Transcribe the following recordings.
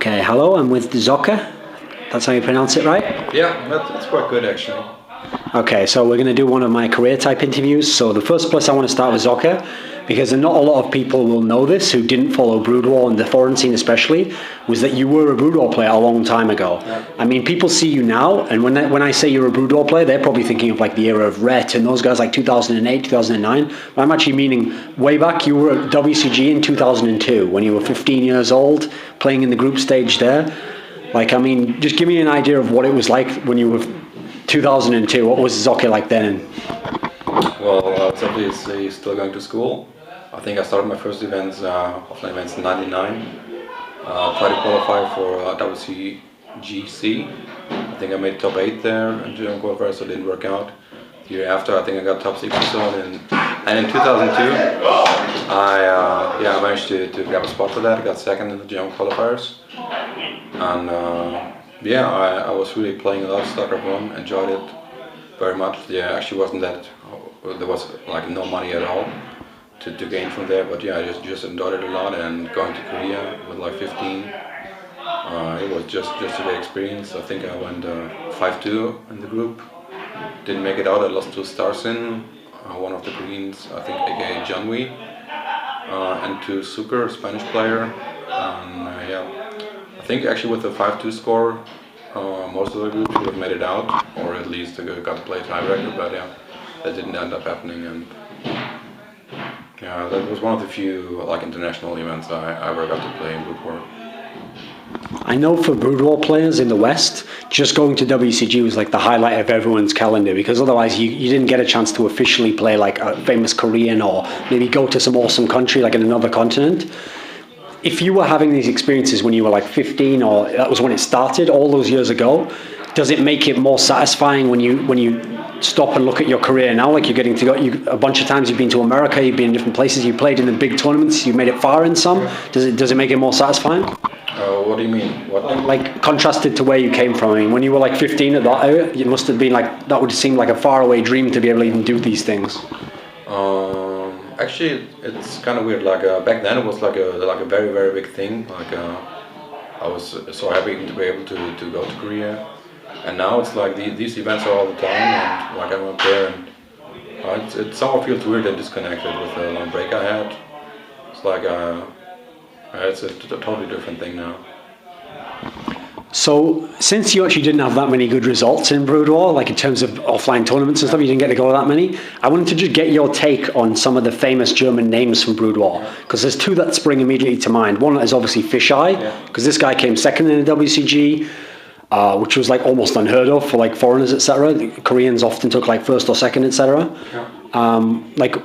Okay, hello, I'm with Socke. That's how you pronounce it, right? Yeah, that's quite good actually. Okay, so we're going to do one of my career type interviews. So the first place I want to start with Socke, because not a lot of people will know this who didn't follow Brood War and the foreign scene especially, was that you were a Brood War player a long time ago. Yeah. I mean, people see you now, and when I say you're a Brood War player, they're probably thinking of like the era of Rhett and those guys like 2008, 2009. But I'm actually meaning way back, you were at WCG in 2002 when you were 15 years old, playing in the group stage there. Like, I mean, just give me an idea of what it was like when you were 2002. What was Socke like then? Well, I was obviously still going to school. I think I started my first events, offline events in '99. Tried to qualify for WCGC. I think I made top 8 there in German qualifiers, so it didn't work out. The year after, I think I got top 6 or so, and in 2002, I managed to grab a spot for that. I got second in the German qualifiers, and I was really playing a lot of StarCraft 1, enjoyed it very much. Yeah, actually wasn't that, there was like no money at all to gain from there, but yeah, I just enjoyed it a lot. And going to Korea with like 15, it was just a great experience. I think I went 5-2 in the group, didn't make it out. I lost to Starsin, one of the Koreans, I think aka Janwi, and to Super, Spanish player. I think actually with the 5-2 score, most of the groups would have made it out, or at least got to play tiebreaker, but yeah, that didn't end up happening. And yeah, that was one of the few like international events I ever got to play in Brood War. I know for Brood War players in the West, just going to WCG was like the highlight of everyone's calendar, because otherwise you didn't get a chance to officially play like a famous Korean or maybe go to some awesome country like in another continent. If you were having these experiences when you were like 15, or that was when it started all those years ago, does it make it more satisfying when you stop and look at your career now? Like you're getting to go a bunch of times, you've been to America, you've been in different places, you played in the big tournaments, you made it far in some. Does it make it more satisfying? What do you mean? What? Like contrasted to where you came from. I mean, when you were like 15 at that area, it must have been like, that would seem like a faraway dream to be able to even do these things. Actually, it's kind of weird. Like back then, it was like a very very big thing. Like I was so happy to be able to go to Korea, and now it's like these events are all the time, and like I'm up there, and it somehow feels weird and disconnected with the long break I had. It's like it's a totally different thing now. So, since you actually didn't have that many good results in Brood War, like in terms of offline tournaments and stuff, you didn't get to go that many, I wanted to just get your take on some of the famous German names from Brood War, because there's two that spring immediately to mind. One is obviously FiSheYe, because this guy came second in the WCG, which was like almost unheard of for like foreigners, etc. Koreans often took like first or second, etc. Like,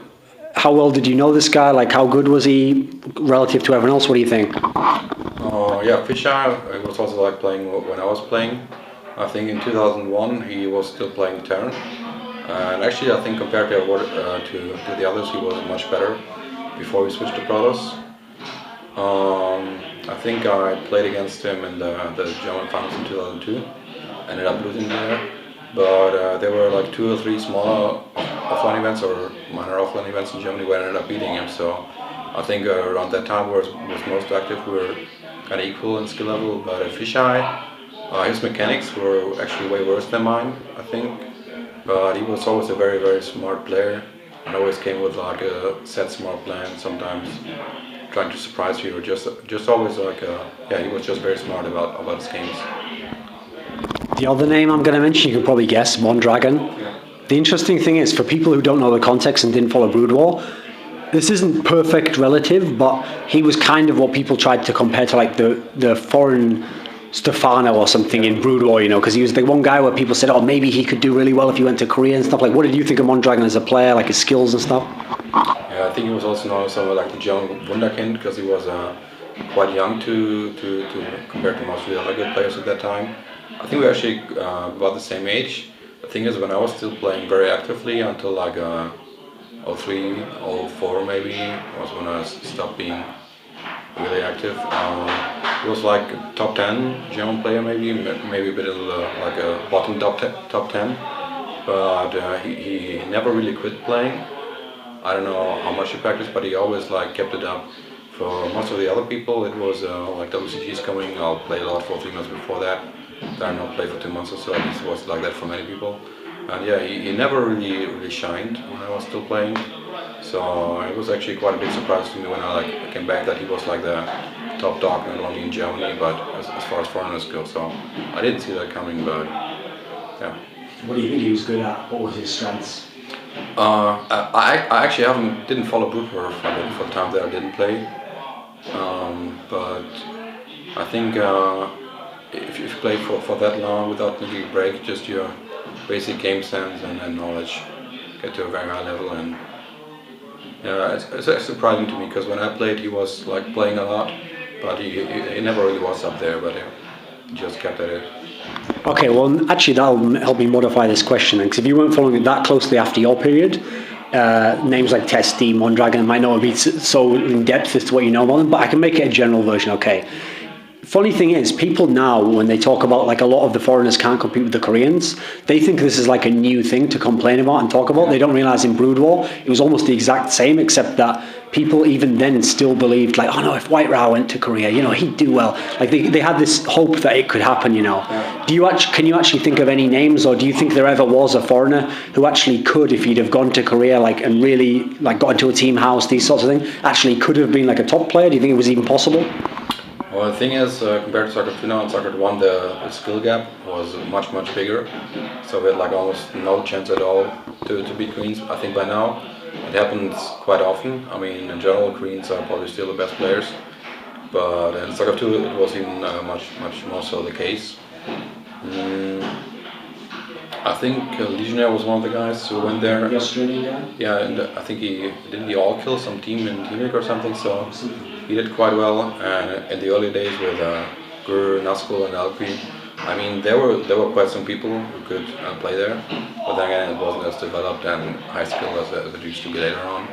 how well did you know this guy? Like, how good was he relative to everyone else? What do you think? Yeah, FiSheYe, I was also like playing when I was playing. I think in 2001 he was still playing Terran, and actually I think compared to the others he was much better before he switched to Protoss. I think I played against him in the German finals in 2002, ended up losing there, but there were like 2 or 3 smaller offline events or minor offline events in Germany where I ended up beating him. So I think around that time was most active. We were kind of equal in skill level, but at FiSheYe, his mechanics were actually way worse than mine, I think. But he was always a very very smart player, and always came with like a set smart plan. Sometimes trying to surprise you, or just always like he was just very smart about his games. The other name I'm going to mention, you can probably guess, Mondragon. Yeah. The interesting thing is, for people who don't know the context and didn't follow Brood War, this isn't perfect relative, but he was kind of what people tried to compare to like the foreign Stefano or something in Brood War, you know, because he was the one guy where people said, oh, maybe he could do really well if he went to Korea and stuff. Like, what did you think of Mondragon as a player, like his skills and stuff? Yeah, I think he was also known as somewhat like the German wunderkind, because he was quite young to compared to most of the other good players at that time. I think we actually about the same age. The thing is, when I was still playing very actively until like 03, 04 maybe, was when I stopped being really active. He was like top 10 German player, maybe a bit in the like a bottom top 10, but he never really quit playing. I don't know how much he practiced, but he always like kept it up For most of the other people, it was like WCG is coming. I'll play a lot for 3 months before that. Then I'll play for 2 months or so. At least it was like that for many people. And yeah, he never really shined when I was still playing. So it was actually quite a big surprise to me when I came back that he was like the top dog not only in Germany but as far as foreigners go. So I didn't see that coming, but yeah. What do you think he was good at? What were his strengths? I actually didn't follow Brood War for the time that I didn't play. But I think if you play for that long without making a break, just your basic game sense and knowledge get to a very high level. And yeah, it's surprising to me because when I played, he was like playing a lot, but he never really was up there. But he just kept at it. Okay, well, actually, that'll help me modify this question. Because if you weren't following it that closely after your period, names like Testy, Mondragon might not be so in depth as to what you know about them, but I can make it a general version, okay. Funny thing is, people now, when they talk about like a lot of the foreigners can't compete with the Koreans, they think this is like a new thing to complain about and talk about. They don't realize in Brood War, it was almost the exact same, except that people even then still believed like, oh no, if White Ra went to Korea, you know, he'd do well. Like they had this hope that it could happen, you know. Can you actually think of any names, or do you think there ever was a foreigner who actually could, if he'd have gone to Korea like and really like got into a team house, these sorts of things, actually could have been like a top player? Do you think it was even possible? Well, the thing is, compared to Socke 2 now and Socke 1, the skill gap was much bigger. So we had like almost no chance at all to beat Koreans. I think by now it happens quite often. I mean, in general, Koreans are probably still the best players, but in Socke 2 it was even much more so the case. I think Legionnaire was one of the guys who went there. The Australian guy? Yeah, and I think he all kill some team in Team or something. So he did quite well. And in the early days with Gur, Nazgul, and Alpi, I mean there were quite some people who could play there. But then again, it wasn't as developed and high skill as it used to be later on.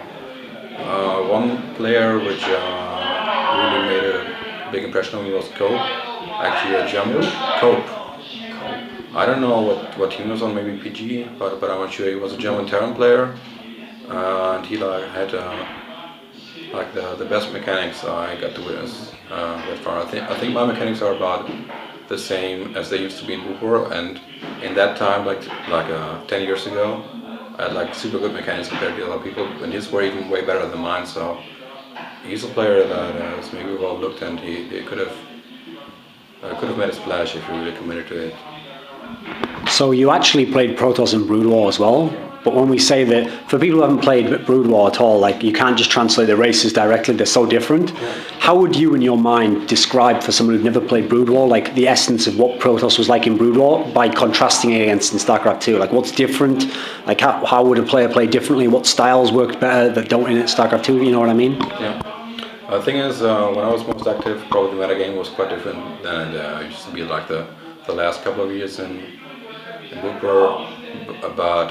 One player which really made a big impression on me was Cope. Actually, a German Cope. I don't know what team he was on, maybe PG, but I'm not sure. He was a German Terran player, and he like had like the best mechanics I got to witness that far. I think my mechanics are about the same as they used to be in Brood War, and in that time, like 10 years ago, I had like super good mechanics compared to other people, and his were even way better than mine. So he's a player that is maybe well looked, and he could have made a splash if he really committed to it. So you actually played Protoss and Brood War as well, but when we say that, for people who haven't played Brood War at all, like you can't just translate the races directly, they're so different. Yeah. How would you in your mind describe for someone who'd never played Brood War, like the essence of what Protoss was like in Brood War by contrasting it against in StarCraft 2? Like what's different? Like how would a player play differently? What styles worked better that don't in StarCraft 2, you know what I mean? Yeah. The thing is, when I was most active, probably the metagame was quite different than it used to be like the last couple of years in Brood War. But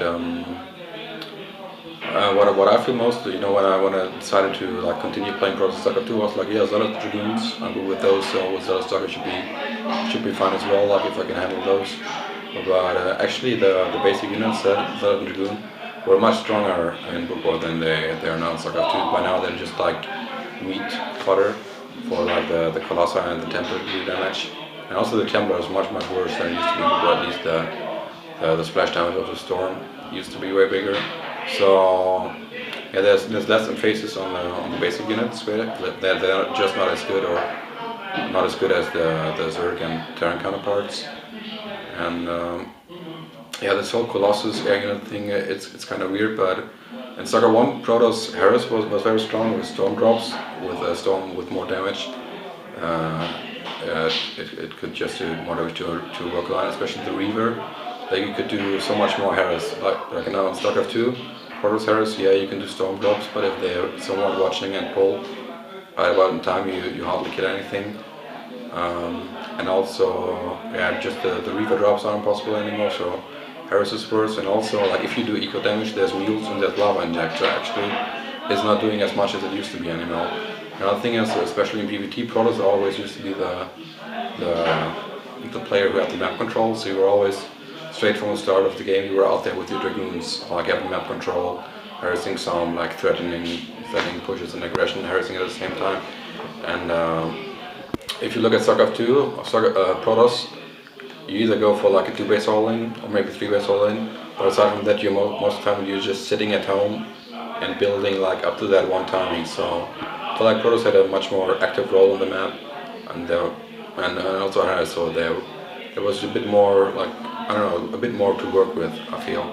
what I feel most, you know, when I decided to like continue playing Protoss StarCraft 2, I was like, yeah, Zealot Dragoons, I'm good with those. So with Zealot StarCraft should be fine as well. Like if I can handle those. But actually, the basic units, Zealot Dragoon, were much stronger in Brood War than they are now in StarCraft 2. By now, they're just like meat fodder for like the Colossi and the Templar to do damage. And also the Templar is much worse than it used to be, but at least the splash damage of the Storm used to be way bigger. So yeah, there's less emphasis on the basic units. They're just not as good or not as good as the Zerg and Terran counterparts. And yeah, this whole Colossus air unit thing, it's kind of weird, but in StarCraft 1, Protoss Harris was very strong with Storm drops, with a Storm with more damage. It could just do more damage to a work line, especially the Reaver. Like you could do so much more Harris. Like now in StarCraft 2, Protoss Harris, yeah, you can do Storm drops, but if they're someone watching and pull, right about in time you hardly kill anything. And also, yeah, just the Reaver drops aren't possible anymore, so Harris is worse. And also, like if you do eco damage, there's mules and there's lava injector. Actually, it's not doing as much as it used to be anymore. Another thing is, especially in PvT, Protoss always used to be the player who had the map control. So you were always straight from the start of the game. You were out there with your dragoons, like having map control, harassing some, like threatening pushes and aggression, harassing at the same time. And if you look at StarCraft 2 or Protoss, you either go for like a 2-base all-in or maybe 3-base all-in, but aside from that, you're most of the time you're just sitting at home and building like up to that one timing. So I feel like Protoss had a much more active role on the map, and also had, so there was a bit more like, I don't know, a bit more to work with, I feel.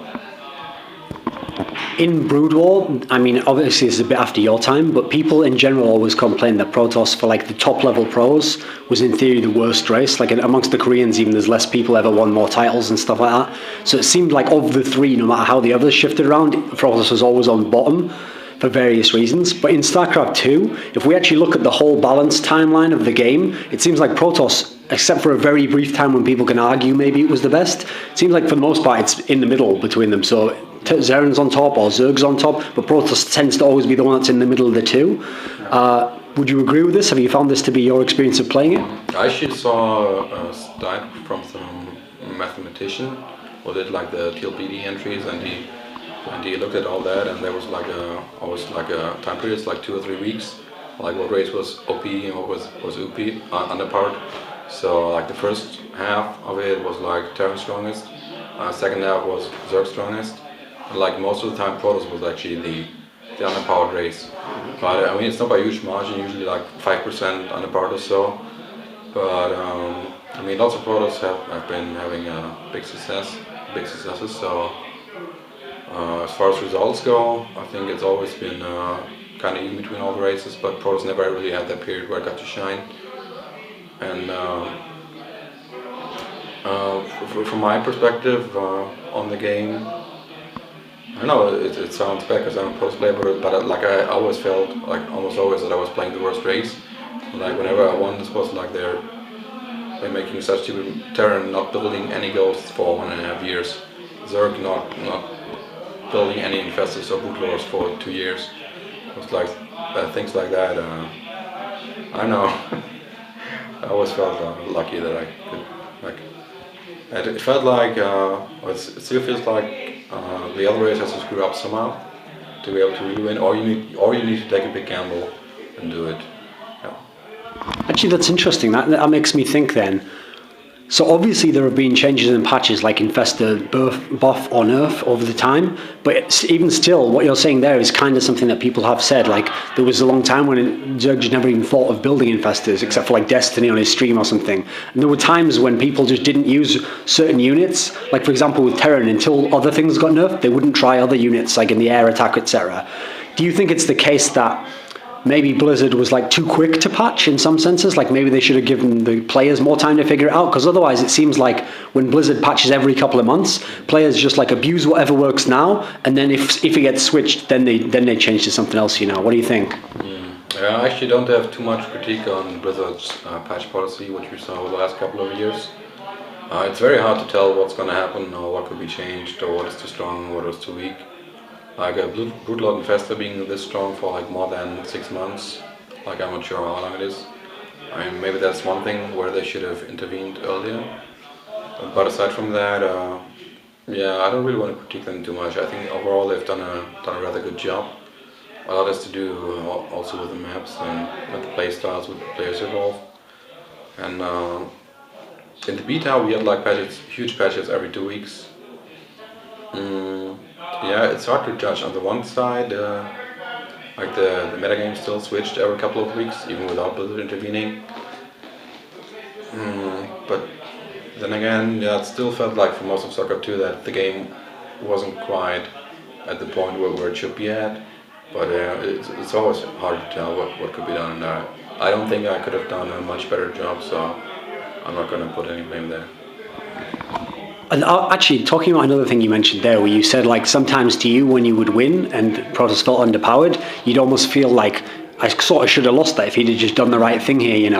In Brood War, I mean, obviously this is a bit after your time, but people in general always complain that Protoss, for like the top level pros, was in theory the worst race. Like amongst the Koreans, even there's less people ever won more titles and stuff like that. So it seemed like of the three, no matter how the others shifted around, Protoss was always on bottom for various reasons. But in StarCraft 2, if we actually look at the whole balance timeline of the game, it seems like Protoss, except for a very brief time when people can argue maybe it was the best, it seems like for the most part it's in the middle between them. So Terran's on top or Zerg's on top, but Protoss tends to always be the one that's in the middle of the two. Would you agree with this? Have you found this to be your experience of playing it? I actually saw a stat from some mathematician who did like the TLPD entries, and he looked at all that, and there was like always like a time period, like 2 or 3 weeks, like what race was OP and what was UP, underpowered. So like the first half of it was like Terran strongest, second half was Zerg strongest. Like most of the time, Protoss was actually the underpowered race. But I mean, it's not by a huge margin, usually like 5% underpowered or so. But I mean, lots of Protoss have been having big successes. So as far as results go, I think it's always been kind of in between all the races. But Protoss never really had that period where it got to shine. And from my perspective on the game, I know it sounds bad because I'm a Protoss player, but like I always felt, like almost always, that I was playing the worst race. Like whenever I won, this was like they're making such stupid Terran not building any ghosts for 1.5 years, Zerg not building any infestors or bootlords for 2 years. It was like things like that. I don't know. I always felt lucky that I could, like, it felt like, it still feels like the other race has to screw up somehow to be able to really win, or you need to take a big gamble and do it. Yeah. Actually, that's interesting. That makes me think then. So obviously there have been changes in patches like Infestor buff or nerf over the time, but even still, what you're saying there is kind of something that people have said. Like there was a long time when Zerg just never even thought of building Infestors, except for like Destiny on his stream or something. And there were times when people just didn't use certain units, like for example with Terran, until other things got nerfed, they wouldn't try other units like in the air attack, etc. Do you think it's the case that maybe Blizzard was like too quick to patch in some senses? Like maybe they should have given the players more time to figure it out, because otherwise it seems like when Blizzard patches every couple of months, players just like abuse whatever works now, and then if it gets switched, then they change to something else. What do you think? I actually don't have too much critique on Blizzard's patch policy, which we saw over the last couple of years. It's very hard to tell what's going to happen or what could be changed or what is too strong, what is too weak. Like a Broodlord Infestor being this strong for like more than 6 months, like I'm not sure how long it is. I mean, maybe that's one thing where they should have intervened earlier. But aside from that, yeah, I don't really want to critique them too much. I think overall they've done a rather good job. A lot has to do also with the maps and with the playstyles, with the players involved. And in the beta we had like huge patches every 2 weeks. Yeah, it's hard to judge. On the one side, like the metagame still switched every couple of weeks, even without Blizzard intervening. But then again, yeah, it still felt like for most of StarCraft 2 that the game wasn't quite at the point where it should be at. But it's always hard to tell what could be done. And I don't think I could have done a much better job, so I'm not going to put any blame there. And actually, talking about another thing you mentioned there, where you said like sometimes to you when you would win and Protoss felt underpowered, you'd almost feel like I sort of should have lost that if he'd have just done the right thing here,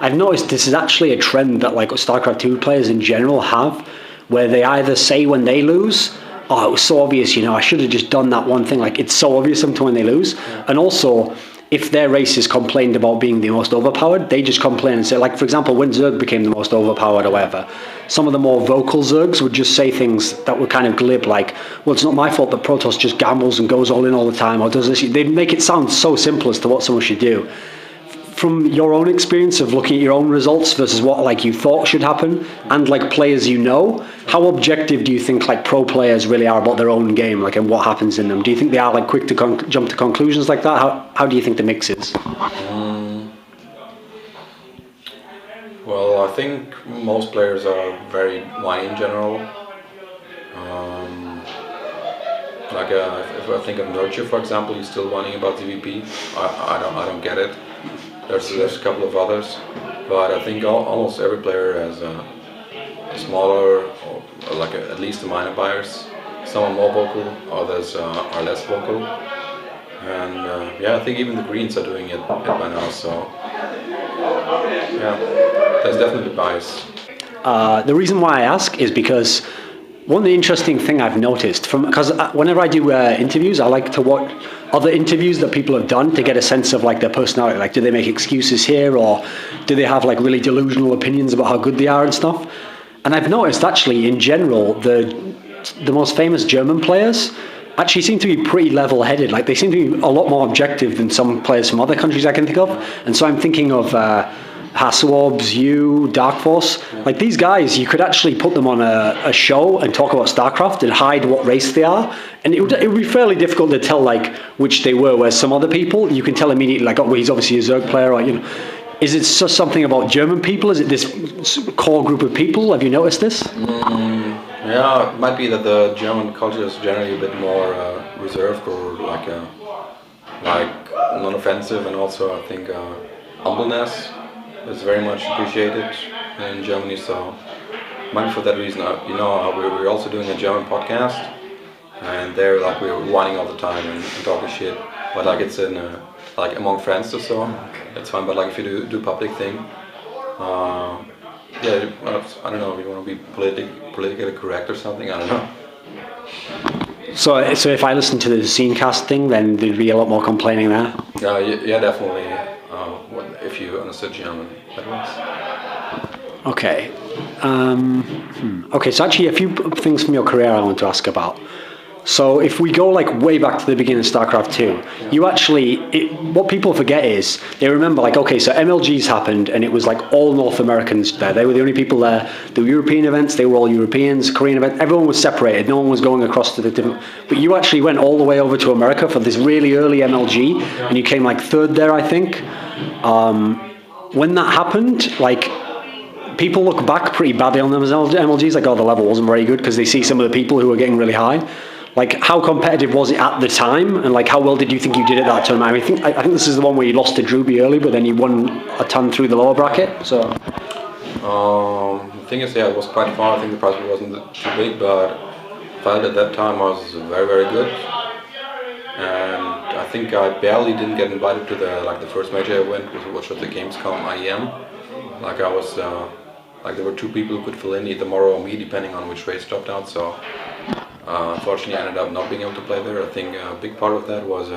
I've noticed this is actually a trend that like StarCraft 2 players in general have, where they either say when they lose, oh, it was so obvious, I should have just done that one thing. Like it's so obvious sometimes when they lose. And also, if their races complained about being the most overpowered, they just complain and say, like, for example, when Zerg became the most overpowered or whatever, some of the more vocal Zergs would just say things that were kind of glib, like, well, it's not my fault that Protoss just gambles and goes all in all the time, or does this. They'd make it sound so simple as to what someone should do. From your own experience of looking at your own results versus what like you thought should happen, and like players you know, how objective do you think like pro players really are about their own game, like, and what happens in them? Do you think they are like quick to jump to conclusions like that? How do you think the mix is? Well, I think most players are very whiny in general. Like if I think of Nurture, for example, he's still whining about ZVP. I don't get it. There's a couple of others, but I think almost every player has a smaller, or like at least a minor bias. Some are more vocal, others are less vocal, and yeah, I think even the Greens are doing it by now. So yeah, there's definitely bias. The reason why I ask is because one of the interesting thing I've noticed because whenever I do interviews, I like to watch other interviews that people have done to get a sense of like their personality. Like, do they make excuses here, or do they have like really delusional opinions about how good they are and stuff? And I've noticed actually in general the most famous German players actually seem to be pretty level-headed. Like, they seem to be a lot more objective than some players from other countries I can think of. And so I'm thinking of Hasselobs, you, Dark Force. Like, these guys, you could actually put them on a show and talk about StarCraft and hide what race they are, and it would be fairly difficult to tell like which they were. Whereas some other people, you can tell immediately, like, oh, well, he's obviously a Zerg player, or, you know. Is it just something about German people? Is it this core group of people? Have you noticed this? Yeah, it might be that the German culture is generally a bit more reserved, or like non-offensive, and also I think humbleness is very much appreciated in Germany. So maybe for that reason, you know, we're also doing a German podcast, and they're like, we're whining all the time and talking shit, but like it's in like among friends or so, it's fine. But like if you do public thing, yeah, I don't know, you want to be politically correct or something, I don't know. So if I listen to the Scenecast thing, then there'd be a lot more complaining there? Yeah, definitely, if you understood German, that was. Okay. Okay, so actually a few things from your career I want to ask about. So if we go like way back to the beginning of StarCraft 2, you actually, what people forget is, they remember like, okay, so MLGs happened and it was like all North Americans there. They were the only people there. The European events, they were all Europeans. Korean events, everyone was separated. No one was going across to the different, but you actually went all the way over to America for this really early MLG, and you came like third there, I think. When that happened, like, people look back pretty badly on them as MLGs, like, oh, the level wasn't very good, because they see some of the people who were getting really high. Like, how competitive was it at the time, and like, how well did you think you did at that tournament? I think this is the one where you lost to Druby early, but then you won a ton through the lower bracket. So, the thing is, yeah, it was quite far. I think the prize pool wasn't too big, but I felt at that time I was very, very good, and I think I barely didn't get invited to the first major I went, which was the Gamescom IEM. Like, I was like, there were two people who could fill in, either Morrow or me, depending on which race dropped out. So. Unfortunately, I ended up not being able to play there. I think a big part of that was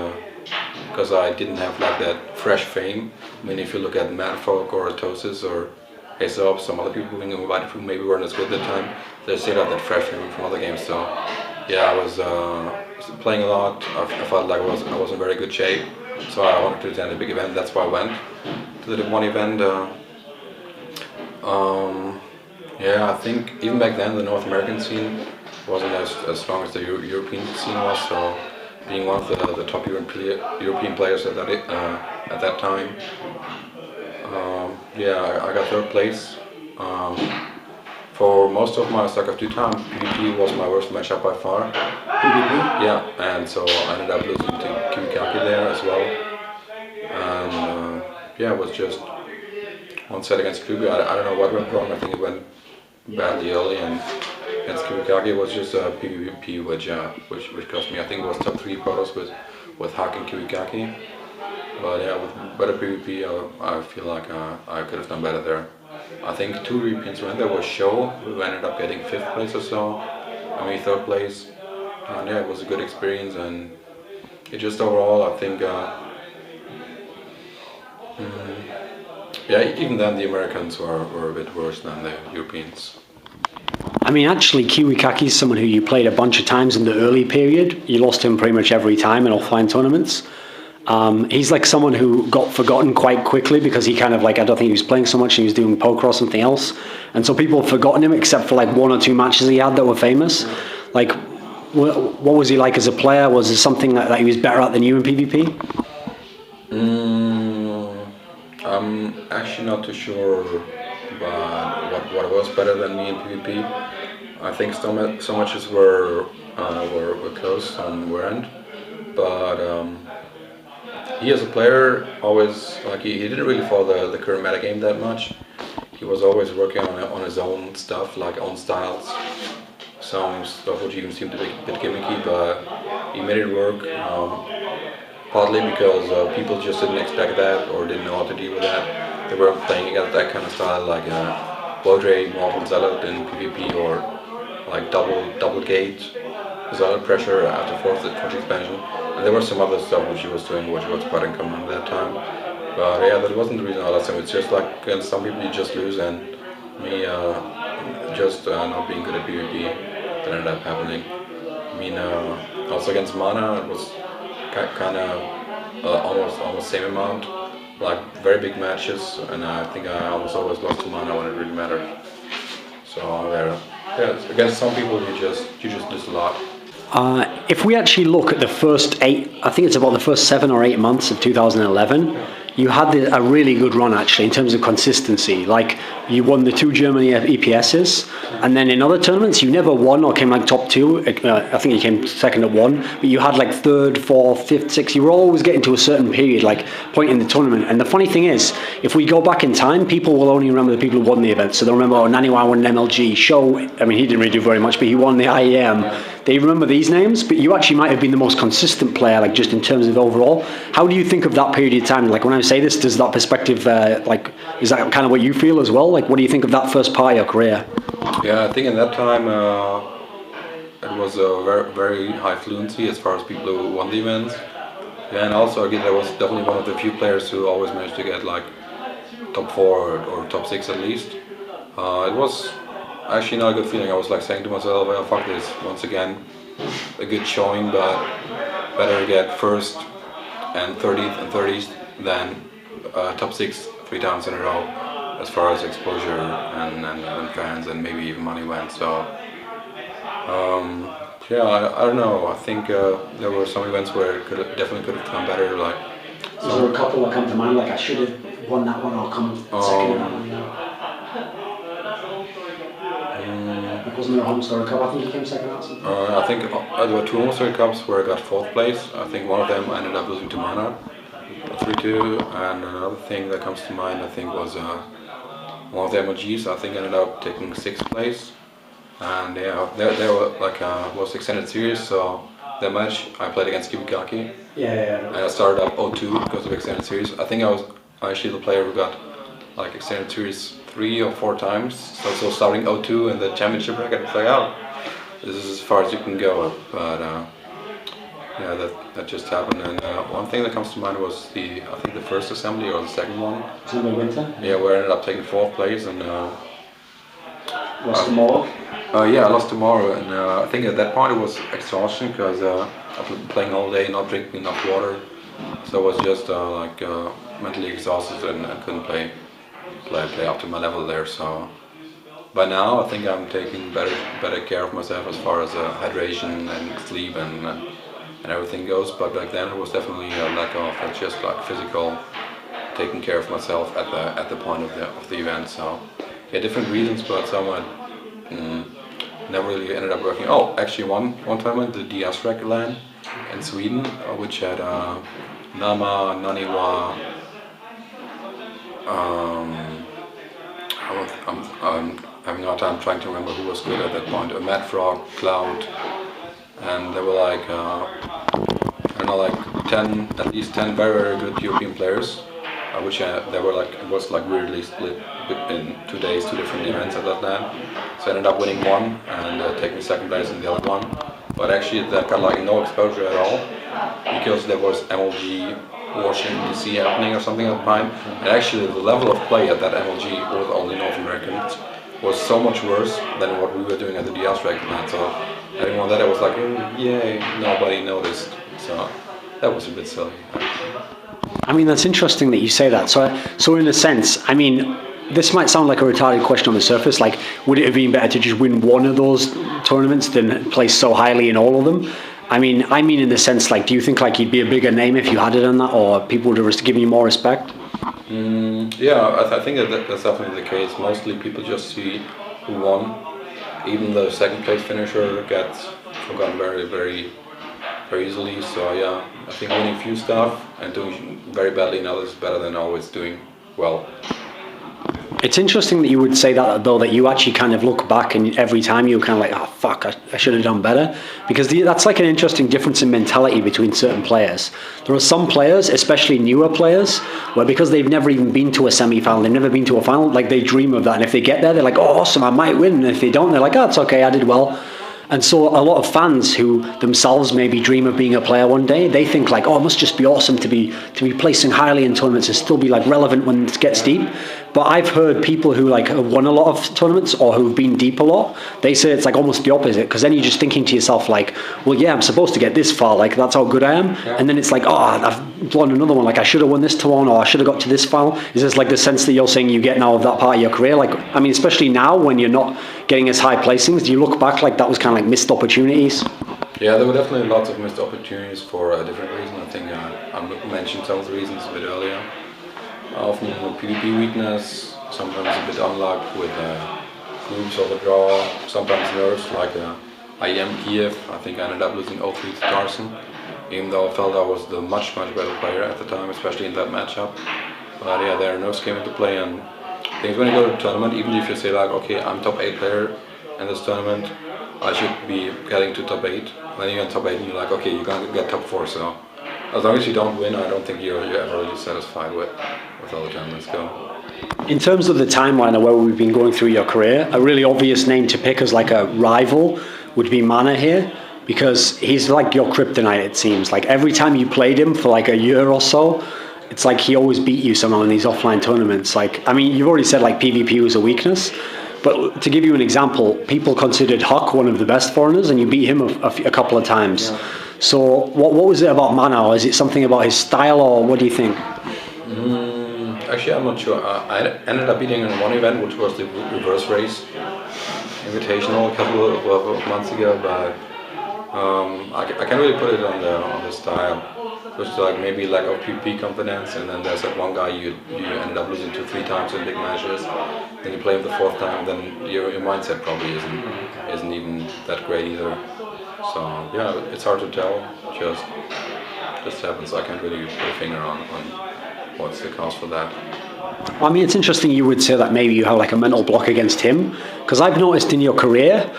because I didn't have like that fresh fame. I mean, if you look at Manfolk or Thüs or Acer, some other people being invited who maybe weren't as good at the time, they still had that fresh fame from other games. So yeah, I was playing a lot. I felt like I was in very good shape, so I wanted to attend a big event. That's why I went to the one event. Yeah, I think even back then the North American scene wasn't as strong as the European scene was, so being one of the top European players at that time, yeah, I got third place. For most of my StarCraft 2 time, PvP was my worst matchup by far. Yeah, and so I ended up losing to KiWiKaKi there as well. And yeah, it was just one set against Druby. I don't know what went wrong. I think it went badly early, and against KiWiKaKi was just a PvP which cost me. I think it was top 3 Protoss with Hack and KiWiKaKi. But yeah, with better PvP, I feel like I could have done better there. I think 2 Europeans went there. Was Show, who ended up getting 5th place or so. I mean 3rd place. And yeah, it was a good experience, and it just overall, I think Yeah, even then the Americans were a bit worse than the Europeans. I mean, actually, KiWiKaKi is someone who you played a bunch of times in the early period. You lost him pretty much every time in offline tournaments. He's like someone who got forgotten quite quickly because he kind of like, I don't think he was playing so much, he was doing poker or something else. And so people have forgotten him except for like 1 or 2 matches he had that were famous. Like, what was he like as a player? Was there something that he was better at than you in PvP? I'm actually not too sure but what was better than me in PvP. I think so matches were close on our end, but he as a player always like he didn't really follow the current meta game that much. He was always working on his own stuff, like own styles. Some stuff which even seemed to be a bit gimmicky, but he made it work. Partly because people just didn't expect that or didn't know how to deal with that. They were playing against that kind of style, like Bodre, Mortal Zealot in PvP, or like double gate Zealot pressure after fourth expansion. And there was some other stuff which he was doing, which was quite uncommon at that time. But yeah, that wasn't the reason I lost him. It's just like against some people you just lose, and me just not being good at PvP, that ended up happening. I mean, also against Mana, it was kind of almost same amount, like very big matches, and I think I almost always lost to Mana when it really mattered. So yeah, against some people you just lose a lot. If we actually look at the first 8, I think it's about the first 7 or 8 months of 2011, you had a really good run actually in terms of consistency. Like you won the 2 Germany EPSs, and then in other tournaments you never won or came like top 2. I think you came second at 1, but you had like 3rd, 4th, 5th, 6th. You were always getting to a certain period, like point in the tournament. And the funny thing is, if we go back in time, people will only remember the people who won the event. So they'll remember, oh, NaNiwa won an MLG. Show, I mean, he didn't really do very much, but he won the IEM. They remember these names, but you actually might have been the most consistent player, like just in terms of overall. How do you think of that period of time? Like when I say this, does that perspective, like, is that kind of what you feel as well? Like, what do you think of that first part of your career? Yeah, I think in that time it was a very, very high fluency as far as people who won the events. Yeah, and also again, I was definitely one of the few players who always managed to get like top 4 or top 6 at least. It was actually not a good feeling. I was like saying to myself, well, fuck this, once again, a good showing, but better get first and 30th and 30th than top 6 3 times in a row as far as exposure and fans and maybe even money went. So yeah, I don't know. I think there were some events where it definitely could have come better. Like, is there a couple that come to mind? Like I should have won that one or come second in that one. Wasn't there a Homestar Cup? I think you came second out. I think there were 2 Homestar Cups where I got 4th place. I think one of them I ended up losing to Mana, 3-2, and another thing that comes to mind I think was one of the MLGs. I think I ended up taking 6th place. And yeah, there were like was extended series, so that match I played against KiWiKaKi. Yeah. And I started up 0-2 because of extended series. I think I was actually the player who got like extended series 3 or 4 times. So starting 0-2 in the championship bracket, it's like, oh, this is as far as you can go. But yeah, that just happened. And one thing that comes to mind was I think the first assembly or the second one. Assembly Winter? Yeah, where I ended up taking 4th place and lost tomorrow? Yeah, I lost tomorrow, and I think at that point it was exhaustion because I've been playing all day, not drinking enough water, so I was just like mentally exhausted and I couldn't play up to my level there. So by now I think I'm taking better care of myself as far as hydration and sleep and everything goes. But back then it was definitely a lack of just like physical taking care of myself at the point of the event. So yeah, different reasons, but somewhat. Never really ended up working. Oh, actually one tournament, the DS Record LAN in Sweden, which had Nama, NaNiwa, I'm having a hard time trying to remember who was good at that point, Mad Frog, Cloud, and there were like, I don't know, like at least 10 very, very good European players, which they were like, it was like weirdly split in 2 days, 2 different events at that LAN. So I ended up winning one and taking 2nd place in the other one. But actually that got like no exposure at all because there was MLG Washington DC happening or something at the time. And actually the level of play at that MLG with only North Americans was so much worse than what we were doing at the DS Dragon Land. So having won that, I was like, yay, nobody noticed. So that was a bit silly. I mean, that's interesting that you say that. So in a sense, I mean, this might sound like a retarded question on the surface. Like, would it have been better to just win one of those tournaments than place so highly in all of them? I mean in the sense, like, do you think like you'd be a bigger name if you had it on that, or people would have given you more respect? Yeah, I think that's definitely the case. Mostly people just see who won. Even the second place finisher gets forgotten very, very, very easily. So yeah, I think winning few stuff and doing very badly in others is better than always doing well. It's interesting that you would say that, though, that you actually kind of look back and every time you're kind of like, oh, fuck, I should have done better. Because that's like an interesting difference in mentality between certain players. There are some players, especially newer players, where because they've never even been to a semi-final, they've never been to a final, like they dream of that. And if they get there, they're like, oh, awesome, I might win. And if they don't, they're like, oh, it's okay, I did well. And so a lot of fans who themselves maybe dream of being a player one day, they think like, oh, it must just be awesome to be placing highly in tournaments and still be like relevant when it gets deep. But I've heard people who like have won a lot of tournaments or who've been deep a lot, they say it's like almost the opposite, because then you're just thinking to yourself like, well, yeah, I'm supposed to get this far, like that's how good I am. Yeah. And then it's like, oh, I've won another one, like I should have won this one, or I should have got to this final. Is this like the sense that you're saying you get now of that part of your career? Like, I mean, especially now when you're not getting as high placings, do you look back like that was kind of like missed opportunities? Yeah, there were definitely lots of missed opportunities for a different reason. I think I mentioned some of the reasons a bit earlier. Often PvP weakness, sometimes a bit unluck with groups overdraw, sometimes nerfs like IEM Kiev. I think I ended up losing 0-3 to Tarson, even though I felt I was the much better player at the time, especially in that matchup. But yeah, there nerfs came into play, and I think when you go to a tournament, even if you say like, okay, I'm top 8 player in this tournament, I should be getting to top 8. And then you're in top 8 and you're like, okay, you're gonna get top 4, so as long as you don't win, I don't think you're ever really satisfied with how the tournaments go. In terms of the timeline of where we've been going through your career, a really obvious name to pick as like a rival would be Mana here, because he's like your kryptonite, it seems. Like every time you played him for like a year or so, it's like he always beat you somehow in these offline tournaments. Like, I mean, you've already said like PvP was a weakness, but to give you an example, people considered Huck one of the best foreigners, and you beat him a couple of times. Yeah. So what was it about Mana, or is it something about his style, or what do you think? Actually, I'm not sure. I ended up beating in one event, which was the reverse race invitational a couple of months ago, but I can't really put it on the style. It's like maybe lack of PvP confidence, and then there's that one guy you ended up losing 2-3 times in big matches. Then you play him the 4th time, then your mindset probably isn't even that great either. So yeah, it's hard to tell. Just happens. I can't really put a finger on what's the cause for that. I mean, it's interesting you would say that maybe you have like a mental block against him, because I've noticed in your career,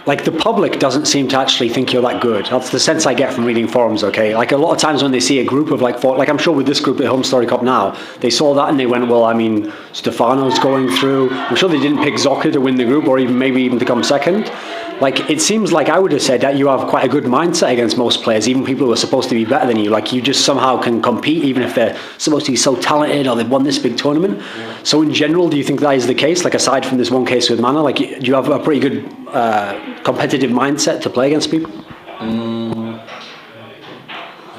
like the public doesn't seem to actually think you're that good. That's the sense I get from reading forums, okay? Like a lot of times when they see a group of like I'm sure with this group at Home Story Cup now, they saw that and they went, well, I mean, Stefano's going through. I'm sure they didn't pick Socke to win the group, or maybe even to come second. Like, it seems like I would have said that you have quite a good mindset against most players, even people who are supposed to be better than you. Like, you just somehow can compete, even if they're supposed to be so talented or they've won this big tournament. Yeah. So in general, do you think that is the case? Like, aside from this one case with Mana, like, do you have a pretty good competitive mindset to play against people?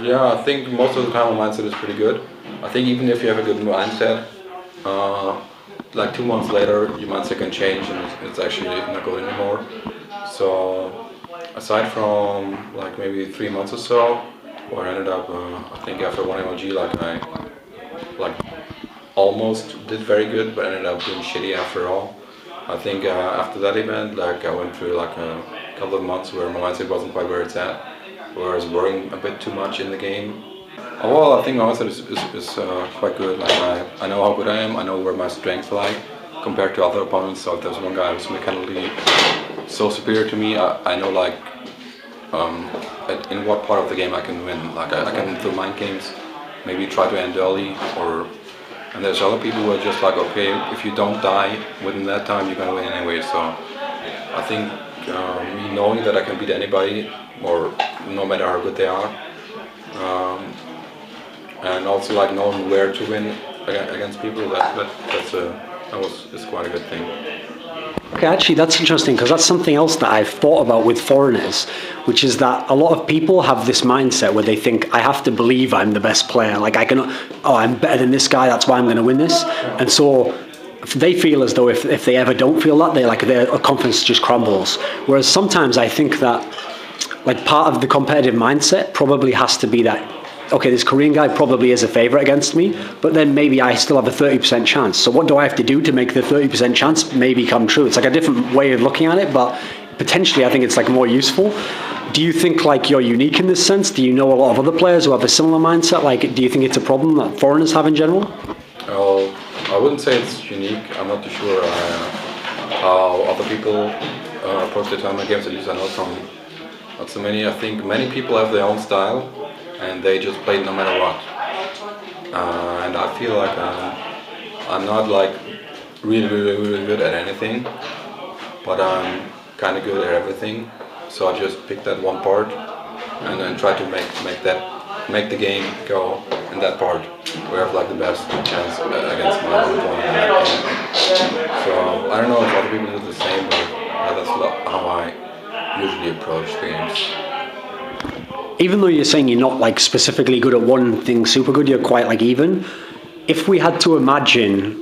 Yeah, I think most of the time my mindset is pretty good. I think even if you have a good mindset, like 2 months later, your mindset can change and it's actually not good anymore. So aside from like maybe 3 months or so, where I ended up, I think after one MLG, like I almost did very good, but ended up doing shitty after all. I think after that event, like I went through like a couple of months where my mindset wasn't quite where it's at, where I was worrying a bit too much in the game. Overall, I think my mindset is quite good. Like I know how good I am, I know where my strengths lie compared to other opponents. So if there's one guy who's mechanically so superior to me, I know like in what part of the game I can win. Like I can do mind games, maybe try to end early, and there's other people who are just like, okay, if you don't die within that time, you're gonna win anyway. So I think me knowing that I can beat anybody, or no matter how good they are, and also like knowing where to win against people. Is quite a good thing. Okay, actually, that's interesting because that's something else that I've thought about with foreigners, which is that a lot of people have this mindset where they think I have to believe I'm the best player. Like I'm better than this guy, that's why I'm going to win this. And so they feel as though if they ever don't feel that, their confidence just crumbles. Whereas sometimes I think that like part of the competitive mindset probably has to be that, okay, this Korean guy probably is a favorite against me, but then maybe I still have a 30% chance. So what do I have to do to make the 30% chance maybe come true? It's like a different way of looking at it, but potentially I think it's like more useful. Do you think like you're unique in this sense? Do you know a lot of other players who have a similar mindset? Like, do you think it's a problem that foreigners have in general? Well, I wouldn't say it's unique. I'm not too sure how other people approach the tournament games. At least I know from not so many. I think many people have their own style, and they just play it no matter what. And I feel like I'm not like really good at anything, but I'm kind of good at everything. So I just pick that one part and then try to make the game go in that part where I have like the best chance against my own opponent. So I don't know if other people do the same, but that's how I usually approach the games. Even though you're saying you're not like specifically good at one thing super good, you're quite like even. If we had to imagine,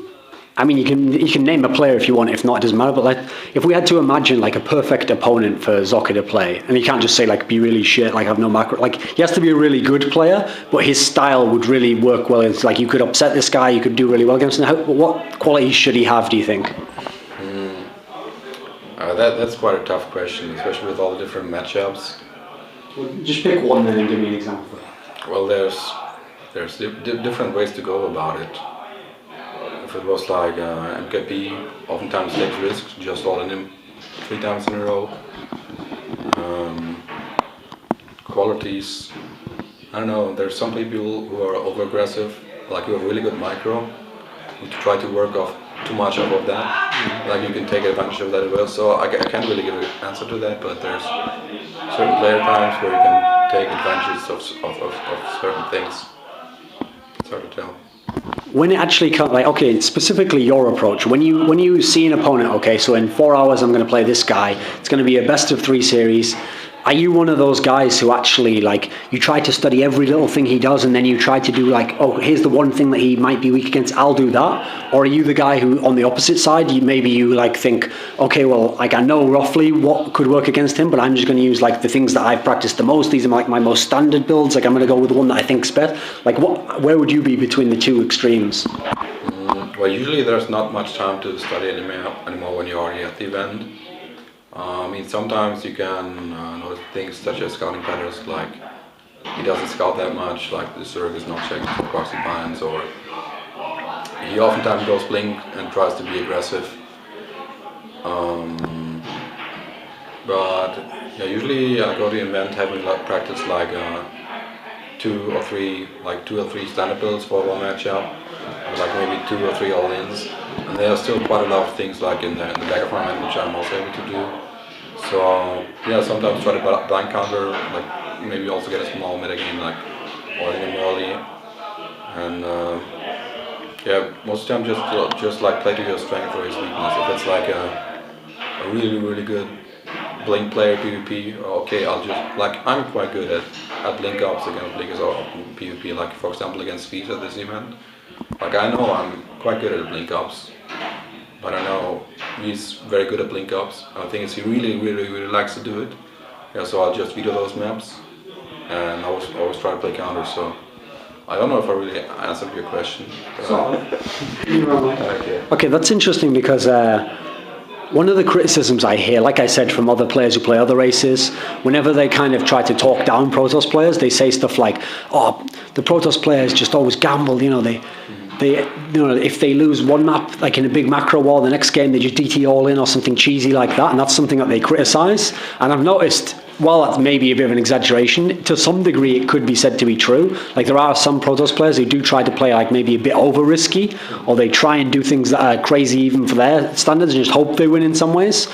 I mean, you can name a player if you want, if not, it doesn't matter, but like, if we had to imagine like a perfect opponent for Socke to play, and you can't just say like be really shit, like have no macro, like he has to be a really good player, but his style would really work well. It's like you could upset this guy, you could do really well against him. What qualities should he have, do you think? That's quite a tough question, especially with all the different matchups. Well, just pick one then and give me an example. Well, there's different ways to go about it. If it was like MKP, oftentimes takes risks, just all in him 3 times in a row. Qualities, I don't know, there's some people who are over-aggressive, like who have really good micro, who try to work off too much of that. Like you can take advantage of that as well. So I can't really give an answer to that, but there's certain player times where you can take advantage of certain things. It's hard to tell. When it actually comes, like, okay, specifically your approach, when you see an opponent, okay, so in 4 hours I'm going to play this guy, it's going to be a best of 3 series. Are you one of those guys who actually, like, you try to study every little thing he does and then you try to do, like, oh, here's the one thing that he might be weak against, I'll do that? Or are you the guy who, on the opposite side, maybe you, like, think, okay, well, like, I know roughly what could work against him, but I'm just going to use, like, the things that I've practiced the most. These are, like, my most standard builds. Like, I'm going to go with the one that I think's best. Like, where would you be between the two extremes? Well, usually there's not much time to study anymore when you're already at the event. I mean, sometimes you can notice things such as scouting patterns, like he doesn't scout that much, like the Zerg is not checking for proxy binds, or he oftentimes goes blink and tries to be aggressive. But yeah, usually I go to the event having practice like 2 or 3 standard builds for one matchup, or like maybe 2 or 3 all-ins. And there are still quite a lot of things like in the back of my mind which I'm also able to do. So yeah, sometimes try to blind counter, like maybe also get a small meta game like all-in him early. And yeah, most of the time just like play to your strength or his weakness. If it's like a really good blink player PvP, okay, I'll just, like, I'm quite good at blink ups against blinkers or PvP, like for example against FiSheYe at this event. Like I know I'm quite good at blink ups, but I know he's very good at blink ups. I think he really likes to do it. Yeah, so I'll just veto those maps, and I always try to play counters. So I don't know if I really answered your question. Okay, that's interesting because one of the criticisms I hear, like I said, from other players who play other races, whenever they kind of try to talk down Protoss players, they say stuff like, "Oh, the Protoss players just always gamble. You know, they if they lose one map, like in a big macro war, the next game they just DT all in or something cheesy like that," and that's something that they criticize. And I've noticed while that's maybe a bit of an exaggeration, to some degree it could be said to be true. Like there are some Protoss players who do try to play like maybe a bit over risky, or they try and do things that are crazy even for their standards and just hope they win in some ways.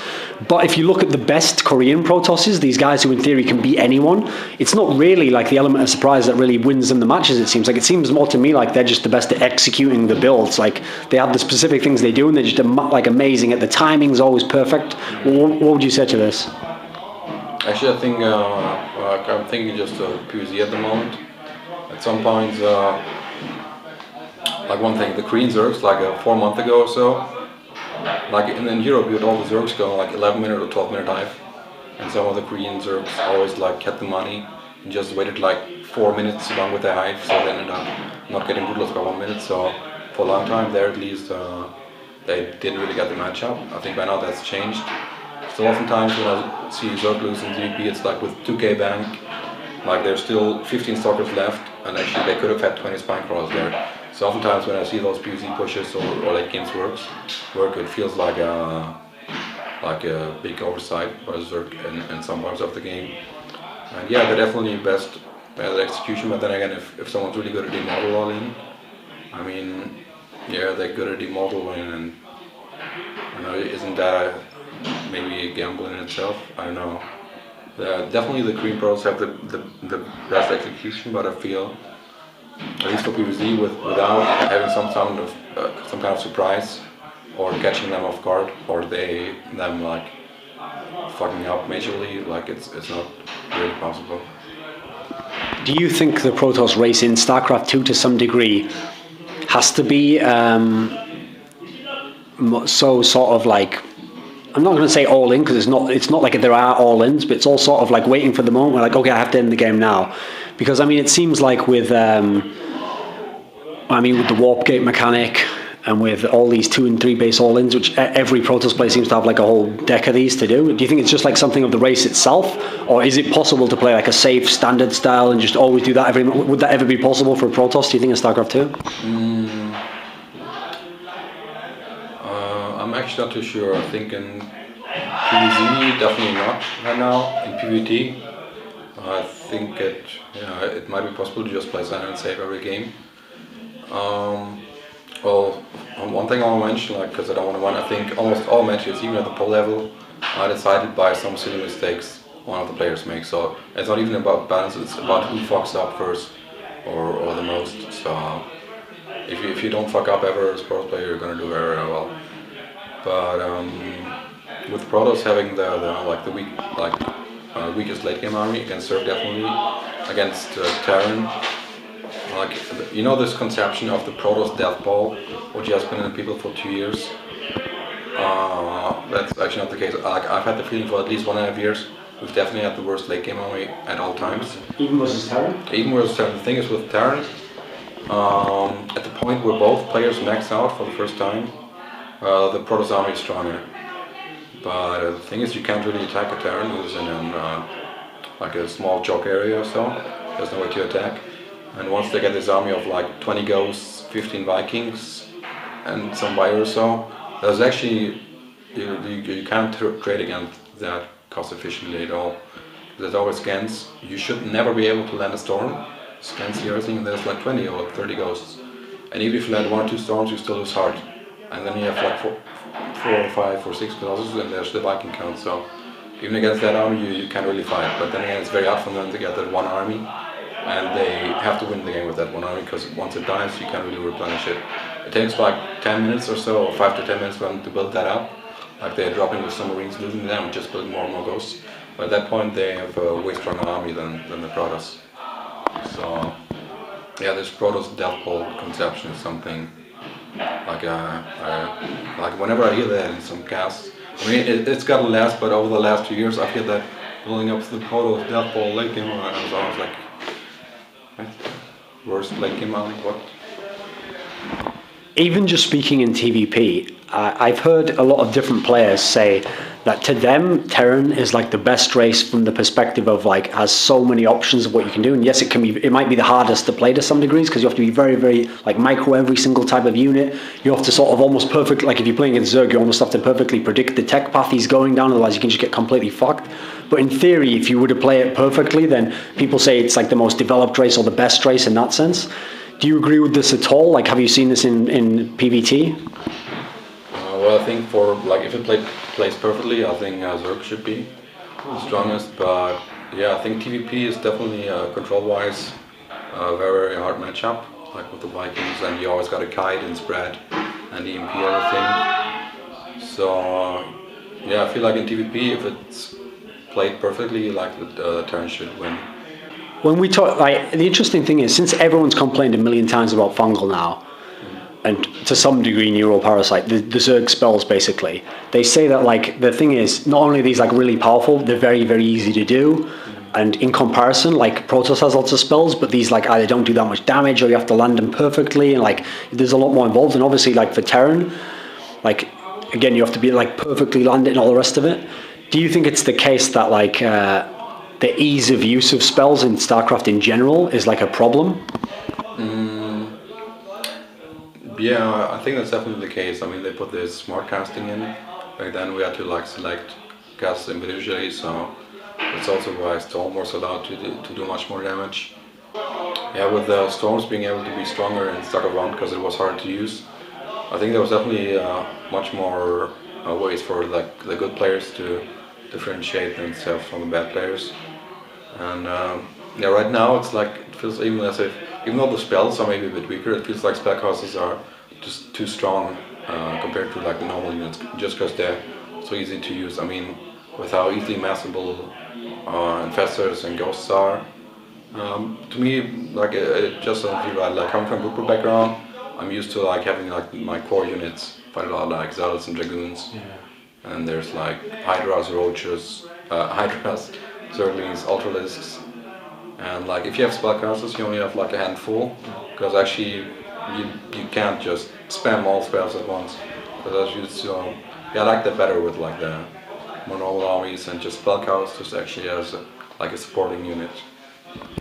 But if you look at the best Korean Protosses, these guys who in theory can beat anyone, it's not really like the element of surprise that really wins them the matches, it seems. Like it seems more to me like they're just the best at executing the builds. Like they have the specific things they do and they're just like amazing at the timing's always perfect. What would you say to this? Actually, I think I'm thinking just PvZ at the moment. At some point, like one thing, the Korean Zergs, like 4 months ago or so, like in Europe, you had all the Zergs going like 11-minute or 12-minute dive, and some of the Korean Zergs always like kept the money and just waited like 4 minutes along with their hive, so they ended up not getting brutalized by 1 minute. So for a long time there, at least, they didn't really get the matchup. I think by now that's changed. So oftentimes when I see Zerg lose in DVP, it's like with 2k bank, like there's still 15 stalkers left, and actually they could have had 20 spine crawlers there. So oftentimes when I see those PvZ pushes or late games work, it feels like a big oversight by Zerg in some parts of the game. And yeah, they're definitely best at execution, but then again, if someone's really good at demodel all in, I mean, yeah, they're good at demodeling, and you know, isn't that maybe a gamble in itself? I don't know. Definitely the Korean Protoss have the best execution, but I feel, at least for PvZ, without having some kind of surprise or catching them off guard, or them like fucking up majorly, like it's not really possible. Do you think the Protoss race in StarCraft 2 to some degree has to be so sort of like, I'm not going to say all in, because it's not like there are all ins, but it's all sort of like waiting for the moment where like, okay, I have to end the game now. Because I mean, it seems like with the warp gate mechanic and with all these 2 and 3 base all ins, which every Protoss player seems to have like a whole deck of these to do. Do you think it's just like something of the race itself, or is it possible to play like a safe standard style and just always do that would that ever be possible for a Protoss, do you think, in StarCraft 2? I'm actually not too sure. I think in PvZ definitely not right now. In PvT, I think it might be possible to just play silent and save every game. Well, one thing I want to mention, like, because I don't want to win, I think almost all matches, even at the pro level, are decided by some silly mistakes one of the players makes. So it's not even about balance; it's about who fucks up first or the most. So if you don't fuck up ever as a pro player, you're gonna do very, very well. But with Protoss having the weakest late game army against Zerg, definitely against Terran, like, you know, this conception of the Protoss death ball, which has been in people for 2 years. That's actually not the case. Like, I've had the feeling for at least 1.5 years we've definitely had the worst late game army at all times. Even versus Terran? Even versus Terran. The thing is with Terran, at the point where both players max out for the first time, the Protoss army is stronger. But the thing is, you can't really attack a Terran who's in like a small choke area or so. There's no way to attack. And once they get this army of like 20 ghosts, 15 Vikings, and some Wire or so, there's actually, you can't trade against that cost efficiently at all. There's always scans. You should never be able to land a storm. Scans here, everything, and there's like 20 or 30 ghosts. And even if you land 1 or 2 storms, you still lose heart. And then you have like 4 or 5 or 6 Colossus, and there's the Viking count. So even against that army, you can't really fight. But then again, it's very hard for them to get that one army, and they have to win the game with that one army, because once it dies, you can't really replenish it. It takes like 10 minutes or so, or 5 to 10 minutes for them to build that up. Like they're dropping with some Marines, losing them, just building more and more ghosts. But at that point, they have a way stronger army than the Protoss. So yeah, this Protoss death ball conception is something like whenever I hear that in some casts, I mean it's gotta last, but over the last 2 years I've heard that building up to the Protoss death ball late game, and I was always like, worst late game army, what? Even just speaking in TVP, I've heard a lot of different players say that to them, Terran is like the best race from the perspective of like has so many options of what you can do. And yes, it might be the hardest to play to some degrees, because you have to be very, very like micro every single type of unit. You have to sort of almost perfect, like if you're playing against Zerg, you almost have to perfectly predict the tech path he's going down, otherwise you can just get completely fucked. But in theory, if you were to play it perfectly, then people say it's like the most developed race or the best race in that sense. Do you agree with this at all? Like, have you seen this in PvT? Well, I think for like if it plays perfectly, I think Zerg should be the strongest. But yeah, I think TVP is definitely control-wise a very hard matchup. Like with the Vikings, and you always got a kite and spread and EMP everything. So yeah, I feel like in TVP, if it's played perfectly, like the Terran should win. When we talk, like, the interesting thing is, since everyone's complained a million times about fungal now, and to some degree neuroparasite, the Zerg spells basically, they say that like the thing is, not only are these like really powerful, they're very, very easy to do. And in comparison, like Protoss has lots of spells, but these like either don't do that much damage or you have to land them perfectly, and like there's a lot more involved. And obviously, like for Terran, like again, you have to be like perfectly landed and all the rest of it. Do you think it's the case that like the ease of use of spells in StarCraft in general is like a problem? Yeah, I think that's definitely the case. I mean, they put this smart casting in. Back then, we had to like select casts individually, so that's also why Storm was allowed to do much more damage. Yeah, with the Storms being able to be stronger in StarCraft 1 because it was hard to use, I think there was definitely much more ways for like the good players to differentiate themselves from the bad players. And yeah, right now it's like it feels even as if, even though the spells are maybe a bit weaker, it feels like spellcasters are just too strong compared to like the normal units, just because they're so easy to use. I mean, with how easily massable infestors and ghosts are, to me, like it just doesn't feel right. Like coming from a Booper background, I'm used to like having like my core units fight a lot like Zealots and Dragoons, and there's like Hydras, Roaches, Hydras, Zerglings, Ultralisks, and like if you have spellcasters, you only have like a handful, because actually you can't just spam all spells at once. Because as you so yeah, I like that better with like the more normal armies and just spellcasters actually as like a supporting unit.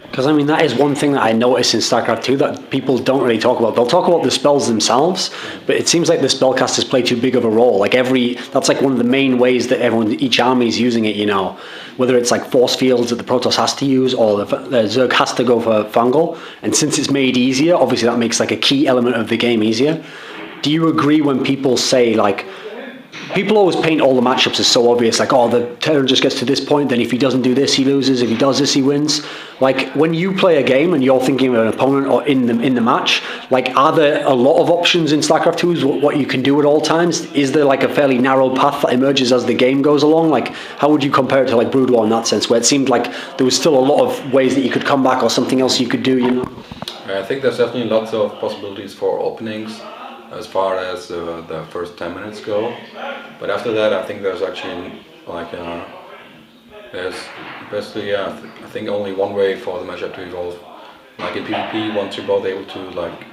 Because I mean, that is one thing that I notice in StarCraft 2 that people don't really talk about. They'll talk about the spells themselves, but it seems like the spellcasters play too big of a role. Like that's like one of the main ways that each army is using it, you know. Whether it's like force fields that the Protoss has to use or the Zerg has to go for fungal. And since it's made easier, obviously that makes like a key element of the game easier. Do you agree when people say like, people always paint all the matchups as so obvious, like, oh, the Terran just gets to this point, then if he doesn't do this, he loses. If he does this, he wins. Like, when you play a game and you're thinking of an opponent or in the match, like, are there a lot of options in StarCraft 2 what you can do at all times? Is there like a fairly narrow path that emerges as the game goes along? Like, how would you compare it to like Brood War in that sense, where it seemed like there was still a lot of ways that you could come back or something else you could do, you know? I think there's definitely lots of possibilities for openings as far as the first 10 minutes go, but after that I think there's actually like there's basically I think only one way for the matchup to evolve. Like in PvP, once you're both able to like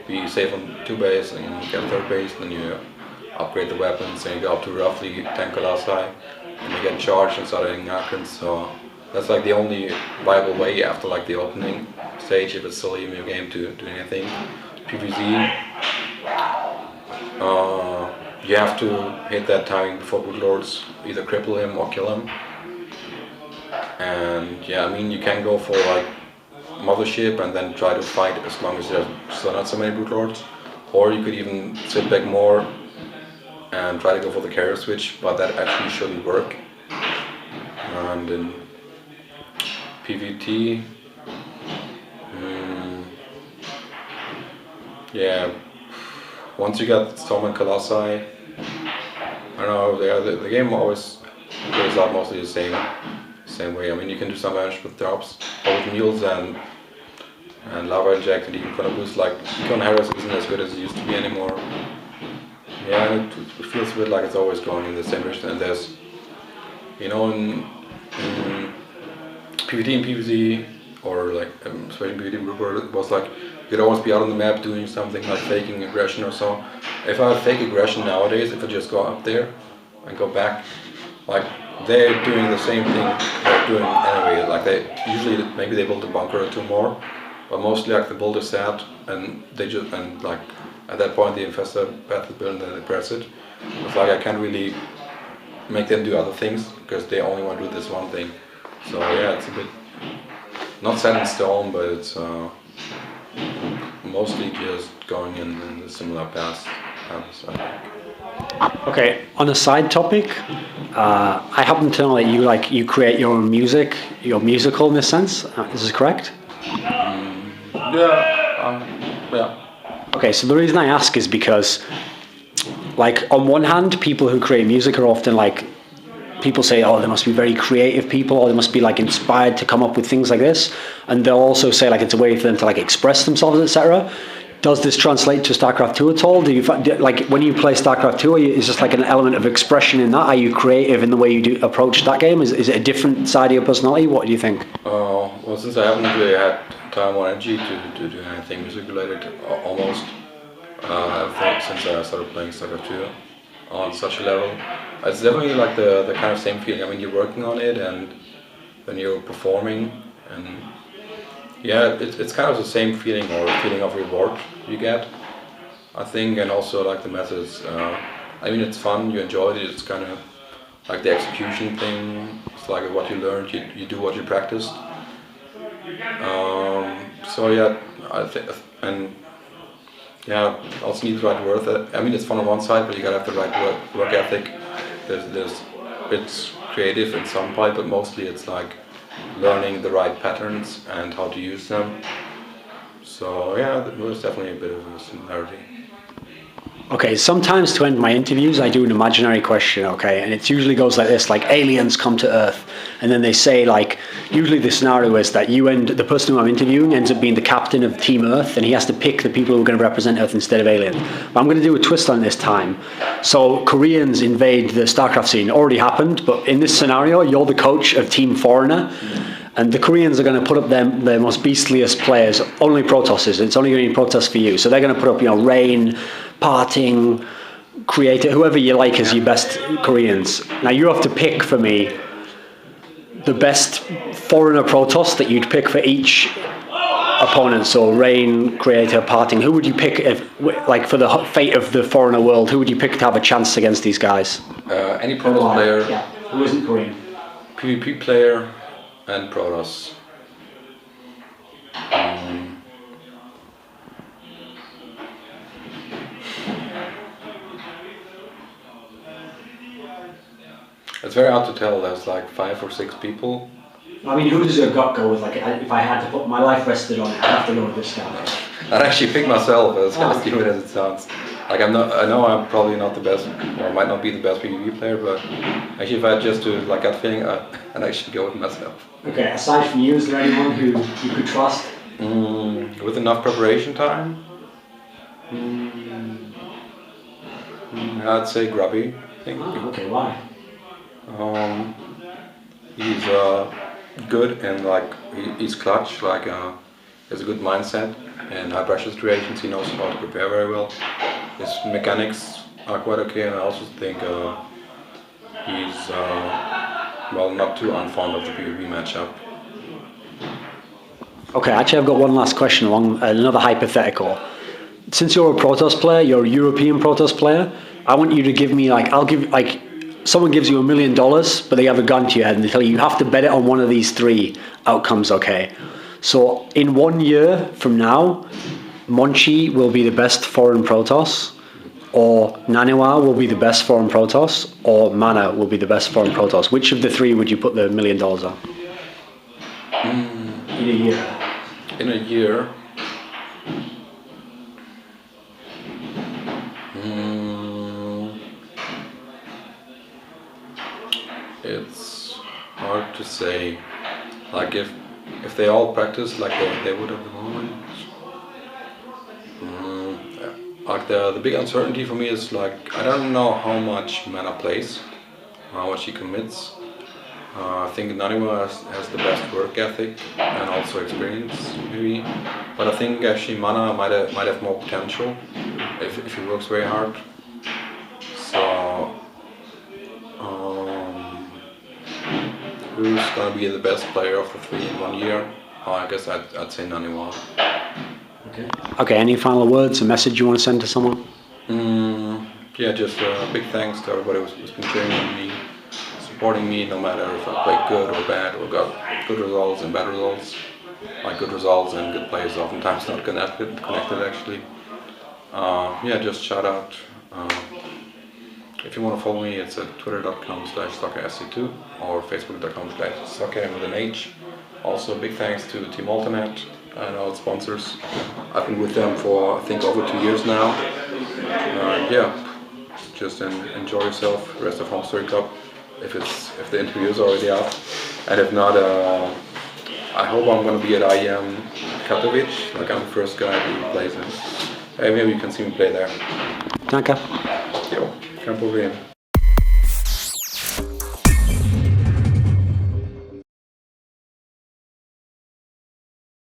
be safe on 2 base and get a 3rd base, then you upgrade the weapons and you go up to roughly 10 Colossi and you get charged and start hitting Archons. So that's like the only viable way after like the opening stage, if it's still even your game, to do anything. PvZ, you have to hit that timing before Brood Lords either cripple him or kill him. And yeah, I mean, you can go for like Mothership and then try to fight as long as there's still not so many Brood Lords, or you could even sit back more and try to go for the carrier switch, but that actually shouldn't work. And in PvT, yeah, once you got Storm and Colossi, I don't know, the game always plays out mostly the same way. I mean, you can do some damage with drops, or with mules and lava inject, and even Chrono Boost. Like, Econ Harris isn't as good as it used to be anymore. Yeah, it feels a bit like it's always going in the same direction. And there's, you know, in PvT and PvZ, or like especially in PvT, it was like you could always be out on the map doing something like faking aggression or so. If I fake aggression nowadays, if I just go up there and go back, like they're doing the same thing they're doing anyway. Like maybe they build a bunker or 2 more, but mostly like the build is set and they just, and like at that point the infestor path is built and then they press it. It's like I can't really make them do other things because they only want to do this one thing. So yeah, it's a bit not set in stone, but it's mostly just going in the similar paths. I think. Okay, on a side topic, I happen to know that you create your own music, you're musical in this sense. Is this correct? Yeah. Okay, so the reason I ask is because, like, on one hand, people who create music are often like, people say, oh, they must be very creative people, or they must be like inspired to come up with things like this, and they'll also say like it's a way for them to like express themselves, etc. Does this translate to StarCraft 2 at all? Do you like when you play StarCraft 2, is just like an element of expression in that? Are you creative in the way you do approach that game? Is it a different side of your personality? What do you think? Well, since I haven't really had time or energy to do anything music related, almost, I think since I started playing StarCraft 2 on such a level, it's definitely like the kind of same feeling. I mean, you're working on it, and when you're performing, and yeah, it's kind of the same feeling or feeling of reward you get, I think, and also like the methods. I mean, it's fun, you enjoy it. It's kind of like the execution thing. It's like what you learned, you do what you practiced. So yeah, I think, and yeah, also need the right work. I mean, it's fun on one side, but you gotta have the right work ethic. It's creative in some part, but mostly it's like learning the right patterns and how to use them. So yeah, there's definitely a bit of a similarity. Okay, sometimes to end my interviews, I do an imaginary question, okay, and it usually goes like this, like aliens come to Earth, and then they say like, usually the scenario is that the person who I'm interviewing ends up being the captain of Team Earth, and he has to pick the people who are going to represent Earth instead of aliens. But I'm going to do a twist on this time. So Koreans invade the StarCraft scene, already happened, but in this scenario, you're the coach of Team Foreigner, and the Koreans are going to put up their most beastliest players, only Protosses. It's only going to be Protoss for you. So they're going to put up, Rain, Parting, Creator, whoever you like as your best Koreans. Now you have to pick for me the best Foreigner Protoss that you'd pick for each opponent. So Rain, Creator, Parting. Who would you pick like for the fate of the Foreigner world? Who would you pick to have a chance against these guys? Any Protoss player. Yeah. Who isn't Korean? PvP player. And Protoss. It's very hard to tell. There's like 5 or 6 people. I mean, who does your gut go with? Like, if I had to put my life rested on it, I'd have to go with this guy. I'd actually pick myself, as stupid as it sounds. Like I know I'm probably not the best, or might not be the best PvP player, but actually if I had just to like gut feeling, I'd actually go with myself. Okay, aside from you, is there anyone who you could trust? With enough preparation time? I'd say Grubby, I think. Oh, okay, why? He's good and like he's clutch, like has a good mindset and high pressure situations. He knows how to prepare very well. His mechanics are quite okay, and I also think he's not too unfond of the PvP matchup. Okay, actually I've got one last question along another hypothetical. Since you're a Protoss player, you're a European Protoss player, I want you to give me someone gives you $1 million, but they have a gun to your head and they tell you have to bet it on one of these 3 outcomes, okay? So in 1 year from now, Monchi will be the best foreign Protoss, or NaNiwa will be the best foreign Protoss, or Mana will be the best foreign Protoss. Which of the 3 would you put the $1 million on? In a year. In a year? It's hard to say. Like if they all practice like they would at the moment. Like the big uncertainty for me is like I don't know how much Mana plays, how much he commits. I think NaNiwa has the best work ethic and also experience maybe, but I think actually Mana might have more potential if he works very hard. So who's gonna be the best player of the 3 in 1 year? I guess I'd say NaNiwa. Okay, any final words, a message you want to send to someone? Yeah, just big thanks to everybody who's been cheering on me supporting me no matter if I play good or bad or got good results and bad results. Like good results and good plays oftentimes not connected actually. Yeah, just shout out. If you want to follow me, it's at twitter.com/SockeSC2 or facebook.com/Socke with an H. Also, big thanks to Team Alternate and all its sponsors. I've been with them for I think over 2 years now. Yeah, just enjoy yourself. Rest of Home Story Cup. If the interview is already out, and if not, I hope I'm gonna be at IEM Katowice. Like I'm the first guy who plays it. Hey, maybe you can see me play there. Danke. Jo, kein Problem.